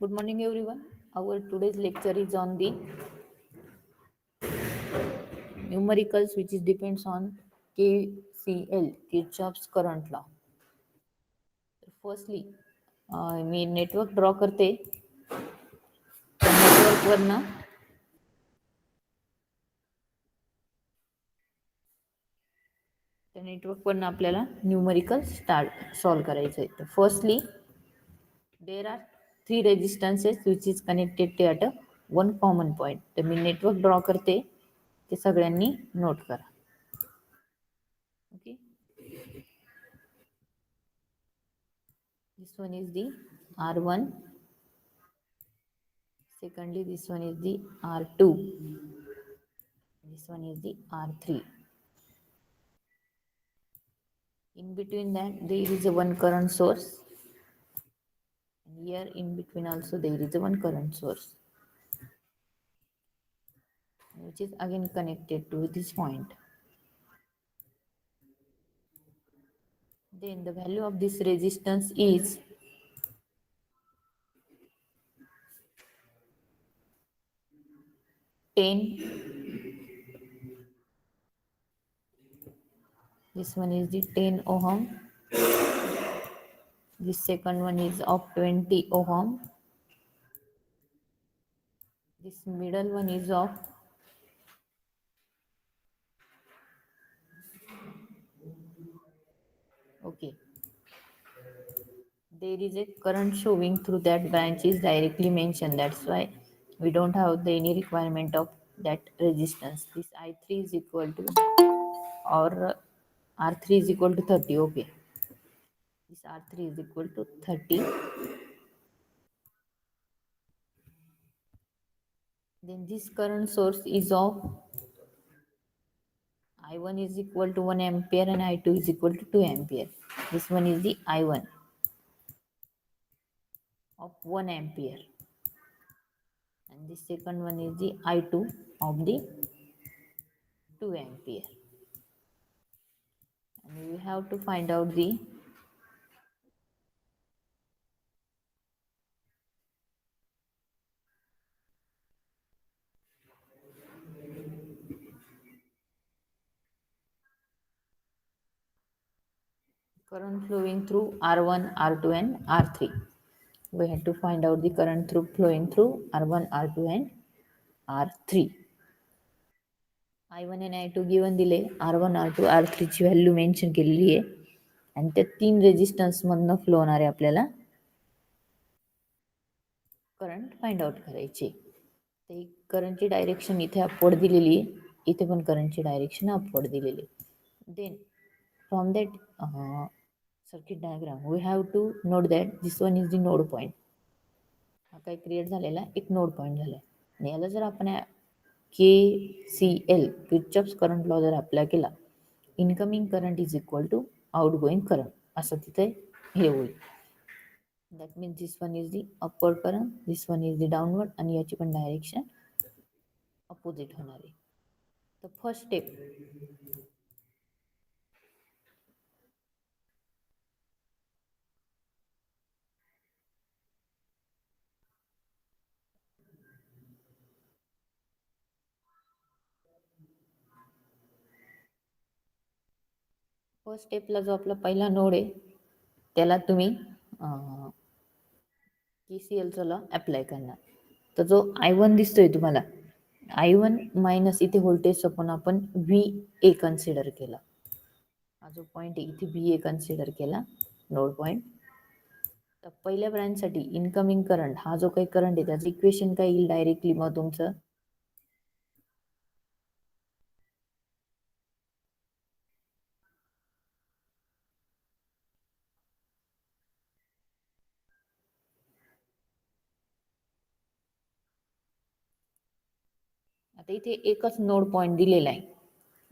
Good morning, everyone. Our today's lecture is on the numericals, which is depends on KCL, Kirchhoff's current law. Firstly, me network draw करते. त्या नेटवर्कवरनं आपल्याला numerical start solve करायचं आहे. तर firstly there are 3 resistances which is connected to at one common point. तर मी network draw करते, ते सगळ्यांनी नोट करा. Okay, this one is the R1. Secondly, this one is the R2. This one is the R3. In between that, there is a one current source. And here in between also there is a one current source, which is again connected to this point. Then the value of this resistance is 10. This one is the 10 ohm. This second one is of 20 ohm. This middle one is of okay. There is a current showing through that branch is directly mentioned. That's why we don't have any requirement of that resistance. This I3 is equal to or R3 is equal to 30. Okay. This R3 is equal to 30. Then this current source is of I1 is equal to 1 ampere and I2 is equal to 2 ampere. This one is the I1 of 1 ampere. And the second one is the I2 of the 2 ampere. And we have to find out the current flowing through R1, R2 and R3. We have to find out the current through flowing through R1, R2 and R3. I1 and I2 given दिले, R1, R2, R3 ची value mention केलेली आहे आणि त्या 3 resistance मधनं flow होणारे आपल्याला current find out करायचे. ते करंटची डायरेक्शन इथे अपवर्ड दिलेली आहे, इथे पण करंटची डायरेक्शन अपवर्ड दिलेली आहे. Then from that circuit diagram we have to note that this one is the node point. हा काय क्रिएट झालेला एक नोड पॉईंट झाला आणि याला जर आपण KCL किर्चॉफ्स करंट लॉ जर अप्लाय केला, incoming current is equal to outgoing current असं तिथे हे होईल. That means this one is the upward current, this one is the downward आणि याची पण डायरेक्शन अपोजिट होणार आहे. तर फर्स्ट स्टेपला जो आपला पहिला नोड आहे त्याला तुम्ही KCLचा लॉ अप्लाय करणार. तर जो I1 दिसतोय तुम्हाला, I1 मायनस इथे व्होल्टेज पण आपण VA कन्सिडर केला. हा जो पॉईंट आहे इथे VA कन्सिडर केला नोड पॉईंट. तर पहिल्या ब्रांचसाठी इनकमिंग करंट हा जो काही करंट आहे त्याचं इक्वेशन काय येईल डायरेक्टली मग तुमचं आता इथे एकच नोड पॉईंट दिलेला आहे.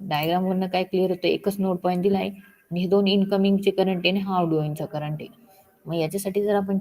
डायग्राम वरनं काय क्लिअर होतं, एकच नोड पॉईंट दिला आहे आणि हे दोन इनकमिंगचे करंट आहे आणि हा आउटगोइंगचा करंट आहे. मग याच्यासाठी जर आपण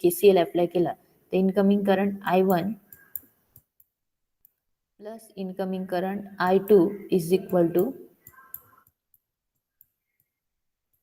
KCL अप्लाय केला तर incoming current I1 plus incoming current I2 is equal to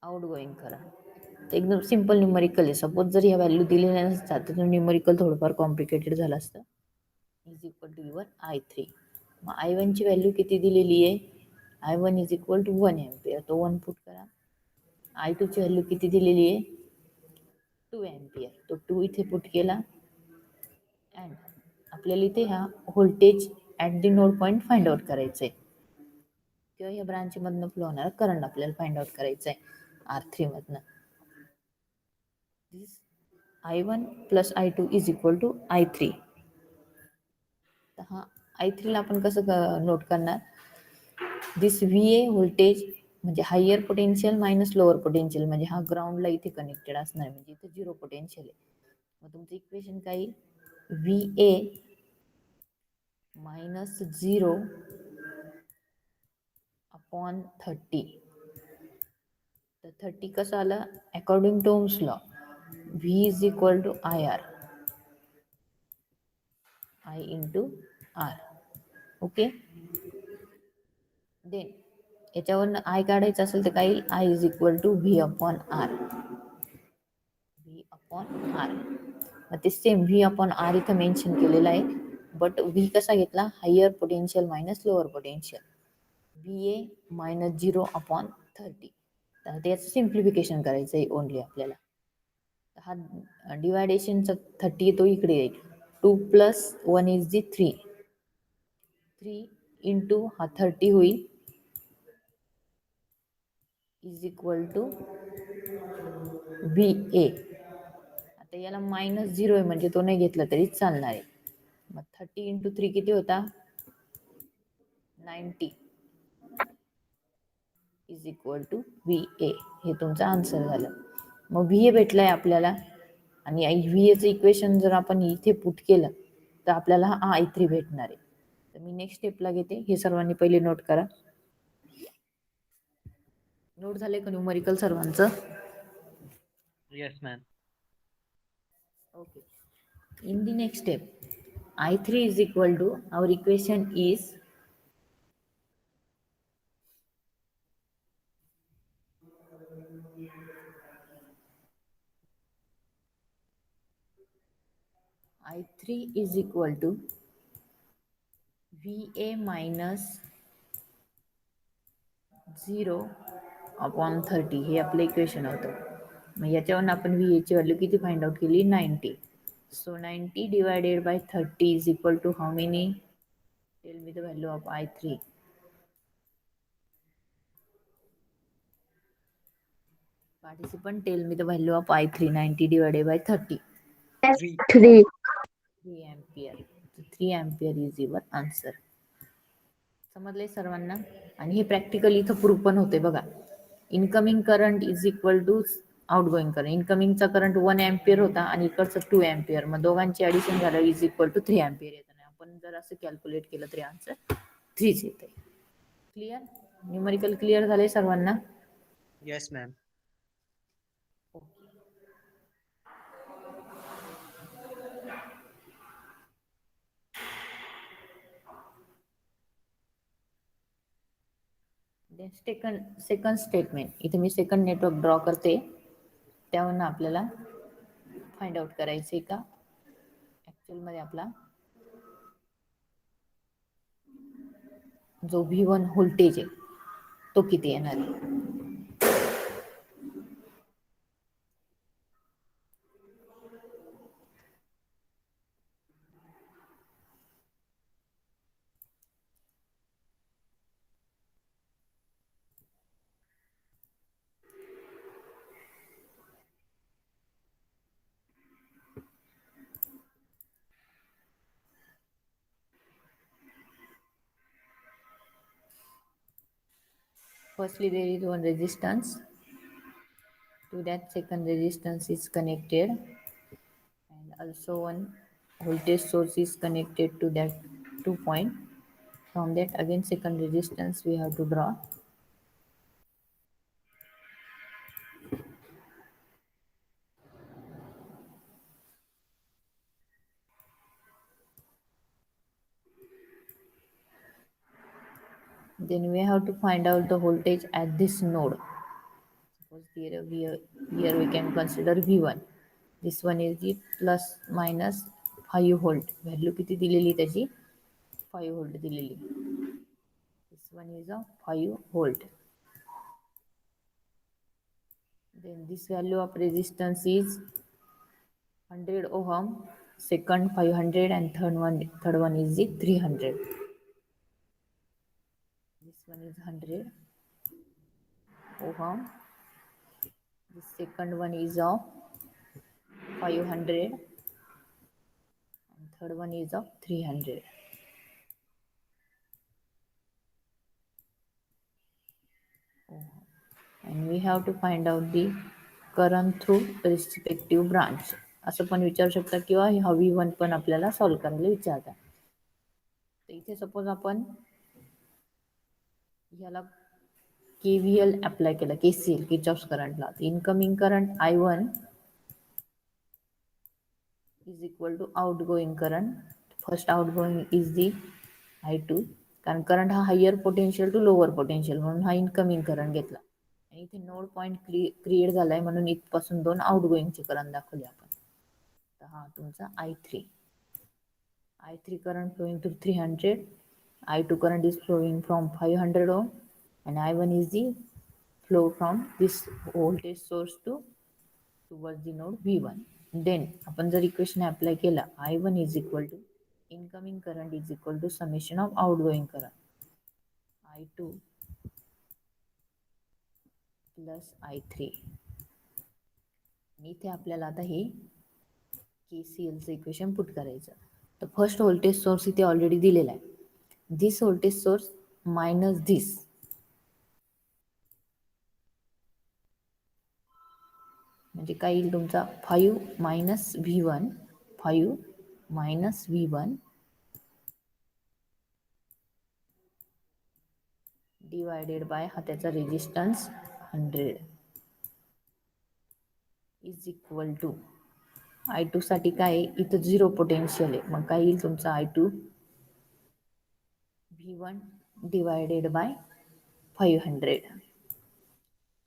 outgoing current. एकदम सिंपल न्यूमरिकल आहे. सपोज जर ह्या व्हॅल्यू दिलेल्या नसतात तर न्यूमरिकल थोडंफार कॉम्प्लिकेटेड झालं असतं. Is equal to your I3. मग I1 ची व्हॅल्यू किती दिलेली आहे? I1 is equal to 1 ampere. तो 1 पुट करा. I2 ची व्हॅल्यू किती दिलेली आहे? 2 एम्पियर. तो 2 इथे पुट केला. अँड आपल्याला इथे हा voltage at the node point find out करायचं आहे, किंवा या ब्रांच मधनं फ्लो होणारा करंट आपल्याला फाइंड आउट करायचा आहे R3 मधनं. This I1 plus I2 is equal to I3. तर हा I3 ला आपण कसं नोट करणार? दिस VA व्होल्टेज म्हणजे higher potential minus lower potential, म्हणजे हा ग्राउंडला इथे कनेक्टेड असणार, म्हणजे इथे 0 पोटेन्शियल आहे. मग तुमचं इक्वेशन काय येईल? VA minus 0 upon 30. तर 30 कसं आलं? According to Ohm's law V is equal to IR, I into R. Okay. Then याच्यावरनं I काढायचं असेल तर काय येईल? I is equal to V upon R. V upon R. मग ते सेम V अपॉन R इथं मेन्शन केलेलं आहे, बट V कसा घेतला? Higher potential minus lower potential. VA minus 0 upon 30. तर त्याचं सिम्प्लिफिकेशन करायचं आहे ओनली आपल्याला. हा डिवायडेशनचा 30 तो इकडे येईल. 2 प्लस 1 इज दी 3. 3 इंटू हा 30 होईल इज इक्वल टू VA. आता याला मायनस 0 आहे म्हणजे तो नाही घेतला तरी चालणार आहे. मग 30 इंटू 3 किती होता? 90 इज इक्वल टू VA. हे तुमचं आन्सर झालं. मग VA भेटलाय आपल्याला, आणि VAचं इक्वेशन जर आपण इथे पुट केलं तर आपल्याला हा I3 भेटणार आहे. तर मी नेक्स्ट स्टेपला घेते. हे सर्वांनी पहिले नोट करा. नोट झाले का न्यूमरिकल सर्वांचं? Yes, ma'am. Okay. In the next step, I3 is equal to, our equation is I3 is equal to VA minus 0 upon 30. हे आपलं इक्वेशन होतं. मग याच्यावरून आपण VA ची व्हॅल्यू किती फाइंड आउट केली? 90. So 90 divided by 30 is equal to how many? Tell me the value of I3. Participant, tell me the value of I3. 90 divided by 30. 3. 3. 3 ampere. So 3 ampere is your answer. समजले सर्वांना? आणि हे practical इथं proof पण होते बघा. Incoming current is equal to outgoing current. इनकमिंगचा current 1 ampere होता आणि इकडचं 2 एम्पियर. मग दोघांची ऍडिशन झालं इज इक्वल टू 3 एम्पियर येतं. आपण जर असं कॅल्क्युलेट केलं तरी आन्सर 3 येते. क्लिअर? न्यूमरिकल क्लिअर झाले सर्वांना? Yes, ma'am. Okay. Second statement. इथे मी सेकंड नेटवर्क ड्रॉ करते, त्यावरून आपल्याला फाइंड आउट करायचे का ऍक्च्युअल मध्ये आपला जो V1 व्होल्टेज आहे तो किती येणार आहे. Firstly, there is one resistance. To that second resistance is connected, and also one voltage source is connected to that 2 point. From that again second resistance we have to draw. Then we have to find out the voltage at this node. suppose here we can consider V1. This one is the plus minus 5 volt. Value किती दिलेली त्याची 5 volt दिलेली. This one is a 5 volt. Then this value of resistance is 100 ohm. Second 500 and third one is the 300. This one is 100 ohm. The second one is of 500 and third one is of 300. And we have to find out the current through respective branch. असं पण विचारू शकता किंवा हा V1 पण आपल्याला solve करायला विचारतात. तर इथे सपोज आपण ह्याला KVL अप्लाय केला, KCL किर्चॉफ्स करंटला. Incoming current I1 is equal to outgoing current. First outgoing is the I2, कारण करंट हा higher potential to lower potential म्हणून हा इनकमिंग करंट घेतला. आणि इथे नोड पॉइंट क्रिएट झालाय म्हणून इथपासून 2 आउटगोइंगचे करंट दाखवले आपण. तर हा तुमचा I3. I3 current flowing through 300. I2 current is flowing from 500 ohm, and I1 is the flow from this voltage source towards the node V1. Then आपण जर इक्वेशन अप्लाय केला, I1 is equal to incoming current is equal to summation of outgoing current I2 plus I3. आणि इथे आपल्याला आता हे KCLचं equation put करायचं. तर फर्स्ट व्होल्टेज सोर्स इथे ऑलरेडी दिलेला आहे. दिस व्होल्टेज सोर्स मायनस दिस, म्हणजे काय येईल तुमचा 5 minus V1, 5 minus V1 divided bye हा त्याचा resistance 100 is equal to I2 साठी काय आहे, इथं 0 पोटेन्शियल आहे. मग काय येईल तुमचा I2 V1 divided by 500,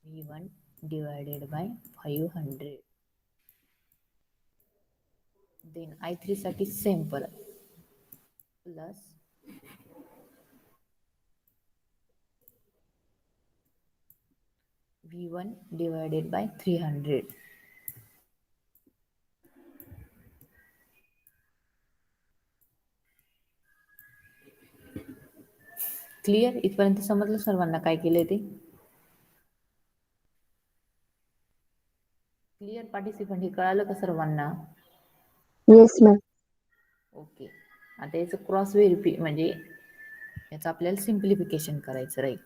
V1 divided by 500. Then I3 साठी सेम परत plus V1 divided by 300. Clear? इथपर्यंत समजलं सर्वांना काय केलंय ते? क्लिअर पार्टिसिपंट, हे कळालं का सर्वांना? Yes ma'am. ओके. आता याचं क्रॉस व्हेरिफिकेशन म्हणजे याचं आपल्याला सिम्प्लिफिकेशन करायचं राहील.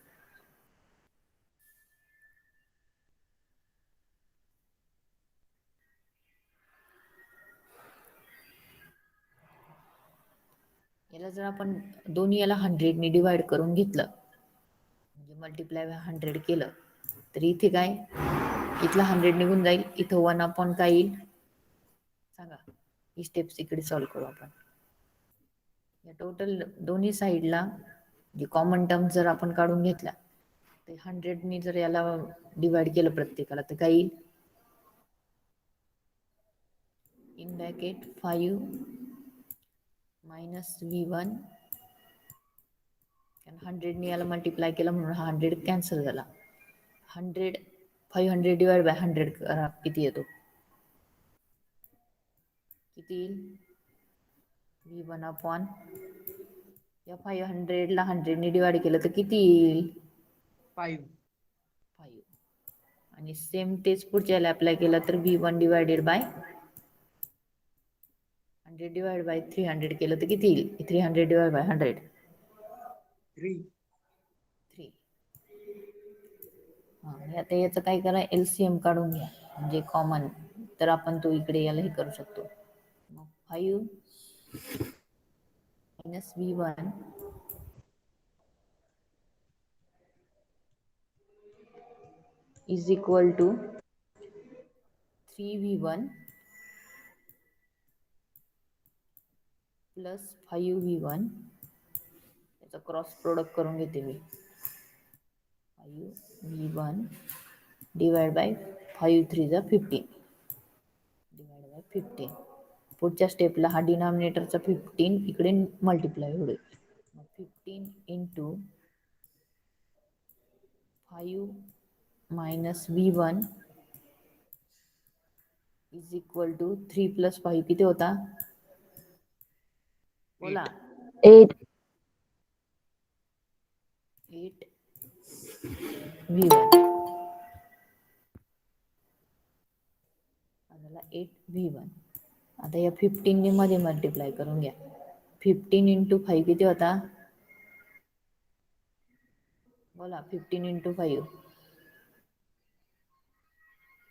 याला जर आपण दोन्ही याला 100 ने डिवाइड करून घेतलं, म्हणजे मल्टिप्लाय 100 केलं, तर इथे काय इथला 100 निघून जाईल. इथं 1 अपॉन काय येईल सांगा. ही स्टेप्स इकडे सॉल्व्ह करू आपण. या टोटल दोन्ही साईडला जे कॉमन टर्म जर आपण काढून घेतला, ते 100 ने जर याला डिवाइड केलं प्रत्येकाला, तर काय येईल इन ब्रॅकेट 5 मायनस V1, 100 ने याला मल्टिप्लाय केलं म्हणून हा 100 कॅन्सल झाला. 100 500 डिवाइड बाय 100 करा, किती येतो? किती येईल? V1 अपॉन या 500 ला 100 ने डिवाइड केलं तर किती येईल? 5. आणि सेम तेच पुढच्याला अप्लाय केला तर V1 divided bye 100 divide by 300 केलं तर किती येईल? 300 डिवाइड बाय 100 3. आता याचं काय करा, LCM काढून घ्या म्हणजे कॉमन, तर आपण तो इकडे याला हे करू शकतो. 5 minus V1 is equal to 3V1 plus 5V1. याचा क्रॉस प्रोडक्ट करून घेते मी. 5V1 डिवाइड बाय 5 3 जा 15 डिवाइड बाय 15. पुढच्या स्टेपला हा डिनॉमिनेटरचा 15 इकडे मल्टिप्लाय होईल. 15 into 5 minus V1 is equal to 3 plus 5 किती होता? बोला. 8. 8 V1 आम्हाला 8 V1. आता या 15 ने मध्ये मल्टिप्लाय करून घ्या. 15 इंटू 5 किती होता? बोला. 15 इंटू 5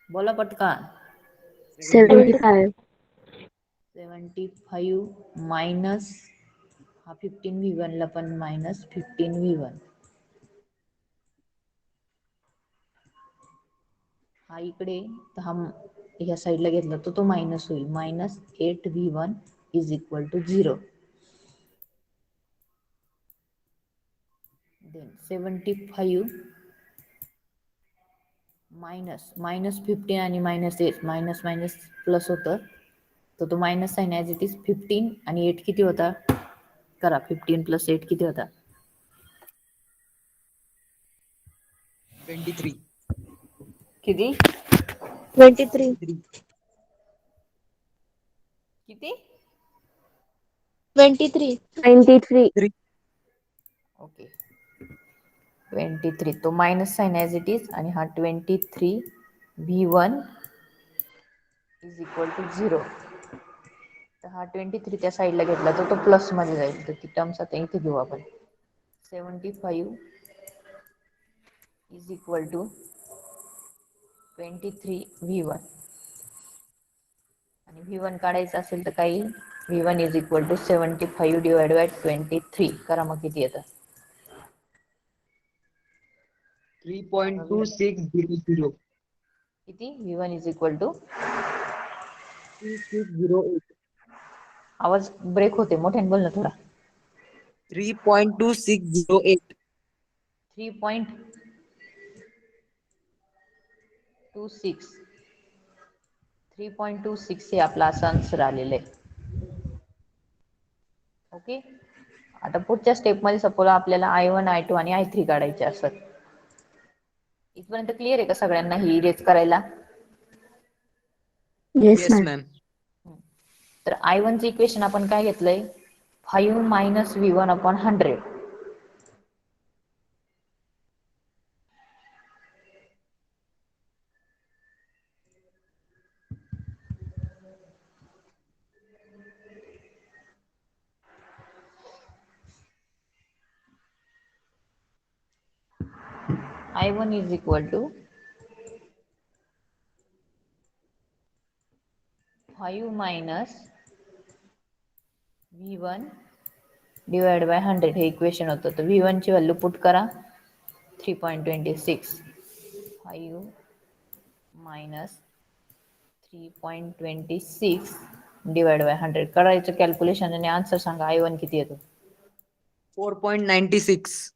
बोला पटकन. 75. 75 मायनस हा 15 V1 ला पण मायनस 15 V1 हा इकडे तर हा ह्या साईडला घेतला तर तो मायनस होईल. Minus 8 V1 is equal to 0. Then 75 minus 15 आणि मायनस 8 मायनस मायनस प्लस होतं तर तो minus sign as it is 15 आणि 8 किती होता? करा. 15 प्लस 8 किती होता? 23. किती? 23. 23. किती? 23. 93. 3. ओके. 23 तो minus sign as it is आणि हा 23 V1 इज इक्वल टू 0. तर हा 23 त्या साईडला घेतला तर तो प्लस मध्ये जाईल. तर ती टर्म्स आता इथे घेऊ आपण. 75 इज इक्वल टू 23 V1 आणि V1 काढायचं असेल तर काही V1 is equal to 75 divide by 23 करा. मग किती येतं? सांगा V1. 3.2600. किती? V1 is equal to 2608. आवाज ब्रेक होते. मोठ्याने बोल ना थोडा. 3.2608. 3.26 3.26 हे आपला असं आन्सर आलेलं आहे. ओके. आता पुढच्या स्टेप मध्ये सपोज आपल्याला I1 I2 आणि I3 काढायचे असतात. इथपर्यंत क्लिअर आहे का सगळ्यांना ही इरेज करायला? Yes, Yes, ma'am. ma'am. तर I1 चे इक्वेशन आपण काय घेतलंय? 5 minus V1 upon 100. I1 is equal to 5 minus V1 divide bye 100 हे इक्वेशन होतं. तर V1 ची व्हॅल्यू पुट करा. 3.26 5 मायनस 3.26 डिवाइड बाय 100 करायचं कॅल्क्युलेशन आणि आन्सर सांगा. I1 किती येतो? 4.96.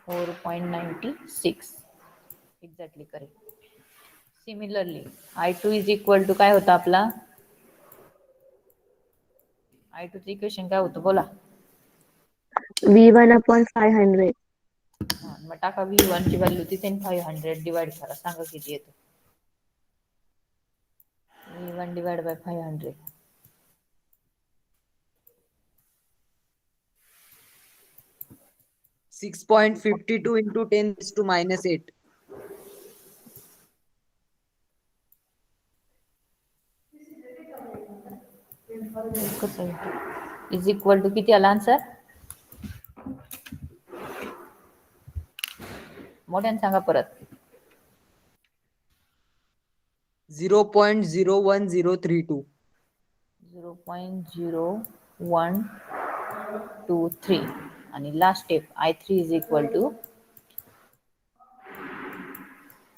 4.96 exactly correct. Similarly I2 is equal to काय होतं आपला? I2 चं इक्वेशन काय होतं बोला. V1 upon 500. मग टाका V1 ची व्हॅल्यू तिथे 500 डिवाइड करा. सांगा किती येतं? V1 divide by 500 6.52 into 10 raised to minus 8. Is equal to किती आला आन्सर? मोठ्याने सांगा परत. 0.01032. 0.0123 आणि last step I3 is equal to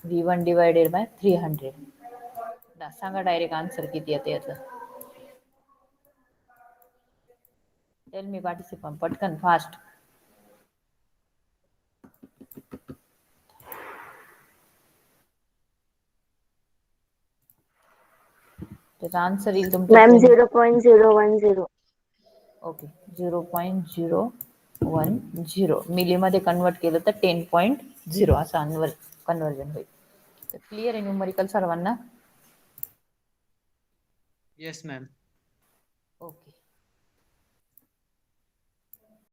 V1 divided by 300. सांगा डायरेक्ट आन्सर किती येते याचं. टेल मी पार्टिसिपंट पटकन फास्ट. त्याचा आन्सर येईल तुमचा मॅम 10. 0.010. ओके 0.010 मिलीमध्ये कन्वर्ट केलं तर 10.0 असं कन्वर्जन होईल. तर क्लिअर आहे न्यूमरिकल सर्वांना? Yes ma'am. ओके